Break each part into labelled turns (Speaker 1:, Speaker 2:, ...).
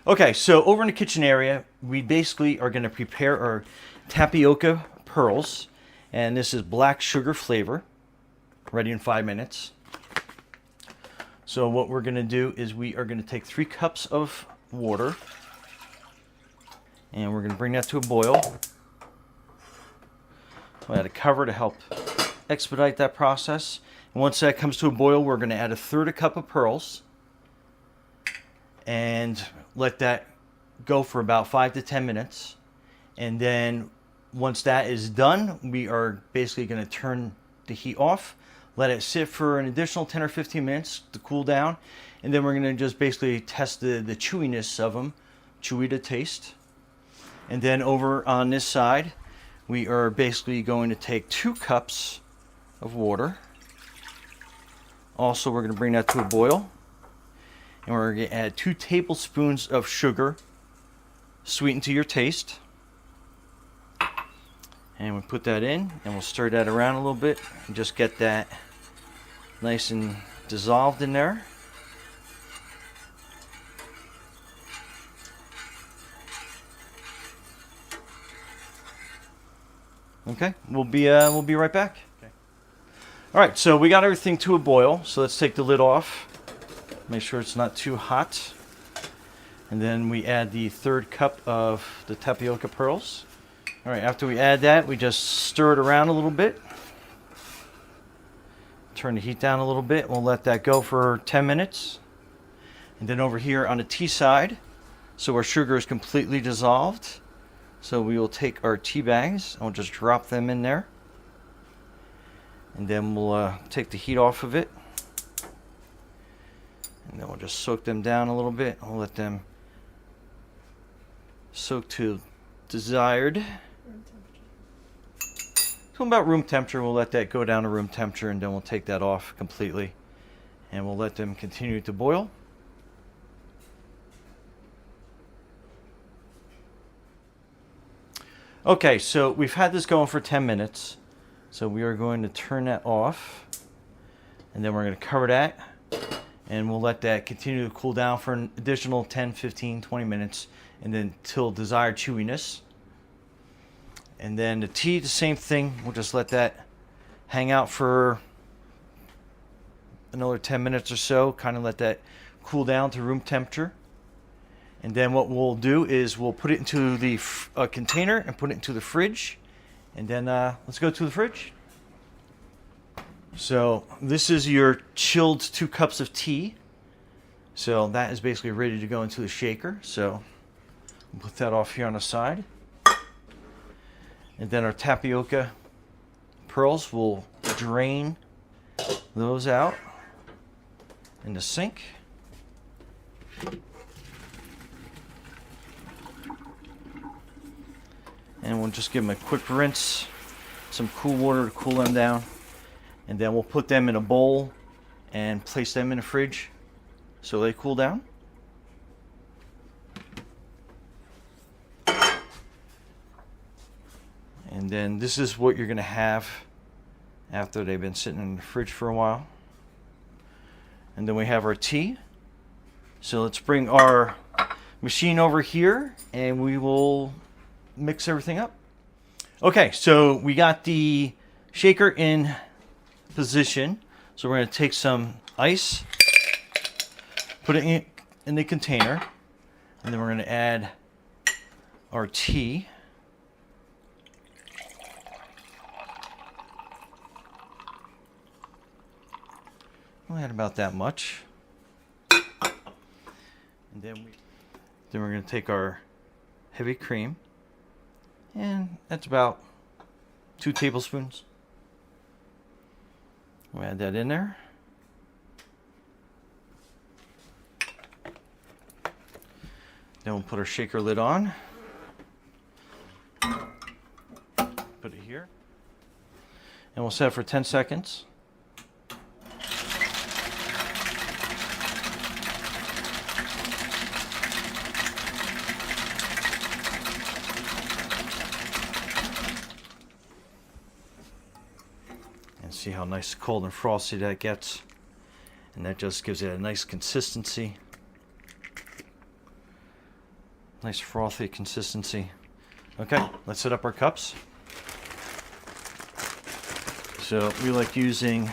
Speaker 1: Okay, so over in the kitchen area, we basically are going to prepare our tapioca pearls. And this is black sugar flavor, ready in 5 minutes. So what we're going to do is we are going to take 3 cups of water. And we're going to bring that to a boil. We'll add a cover to help expedite that process. And once that comes to a boil, we're going to add 1/3 cup of pearls. And let that go for about 5 to 10 minutes. And then once that is done, we are basically going to turn the heat off, let it sit for an additional 10 or 15 minutes to cool down. And then we're going to just basically test the chewiness of them, chewy to taste. And then over on this side, we are basically going to take 2 cups of water. Also, we're going to bring that to a boil. And we're going to add 2 tablespoons of sugar, sweetened to your taste. And we put that in, and we'll stir that around a little bit and just get that nice and dissolved in there. Okay, we'll be right back. Okay. All right, so we got everything to a boil. So let's take the lid off. Make sure it's not too hot. And then we add the 1/3 cup of the tapioca pearls. All right, after we add that, we just stir it around a little bit. Turn the heat down a little bit. We'll let that go for 10 minutes. And then over here on the tea side, so our sugar is completely dissolved. So we will take our tea bags and we'll just drop them in there. And then we'll take the heat off of it. And then we'll just soak them down a little bit. We'll let them soak to desired. So about room temperature, we'll let that go down to room temperature, and then we'll take that off completely. And we'll let them continue to boil. Okay, so we've had this going for 10 minutes. So we are going to turn that off. And then we're going to cover that. And we'll let that continue to cool down for an additional 10, 15, 20 minutes. And then till desired chewiness. And then the tea, the same thing. We'll just let that hang out for another 10 minutes or so. Kind of let that cool down to room temperature. And then what we'll do is we'll put it into the container and put it into the fridge. And then let's go to the fridge. So this is your chilled 2 cups of tea. So that is basically ready to go into the shaker. So we'll put that off here on the side. And then our tapioca pearls, will drain those out in the sink. And we'll just give them a quick rinse, some cool water to cool them down. And then we'll put them in a bowl and place them in the fridge so they cool down. And then this is what you're going to have after they've been sitting in the fridge for a while. And then we have our tea. So let's bring our machine over here and we will mix everything up. Okay, so we got the shaker in position. So we're going to take some ice, put it in the container, and then we're going to add our tea. We'll add about that much. And then we're going to take our heavy cream, and that's about 2 tablespoons. We'll add that in there. Then we'll put our shaker lid on. Put it here. And we'll set it for 10 seconds. And see how nice, cold, and frosty that gets. And that just gives it a nice consistency. Nice frothy consistency. Okay, let's set up our cups. So we like using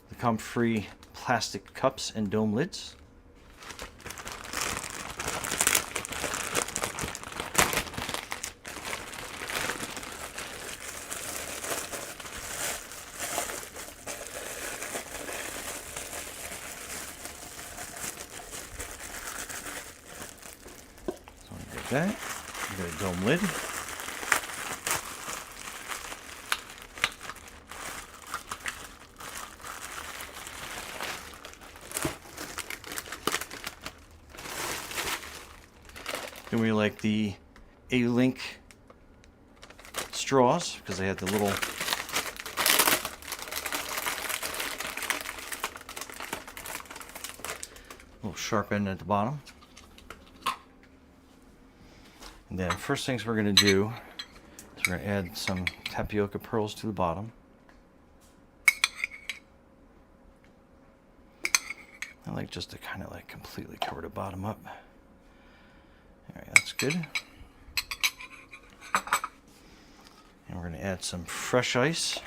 Speaker 1: the comfrey plastic cups and dome lids. That. We got a dome lid. Then we like the A-Link straws because they have the little sharp end at the bottom. And then first things we're going to do is we're going to add some tapioca pearls to the bottom. I like just to kind of like completely cover the bottom up. Alright, that's good. And we're going to add some fresh ice.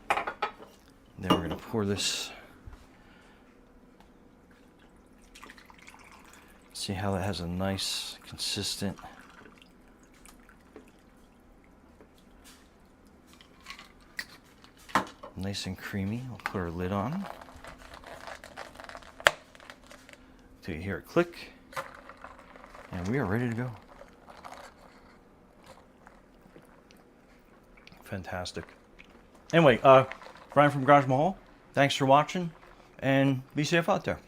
Speaker 1: Then we're going to pour this. See how that has a nice, consistent nice and creamy. We'll put our lid on. Till you hear it click. And we are ready to go. Fantastic. Anyway, Brian from Garage Mahal, thanks for watching, and be safe out there.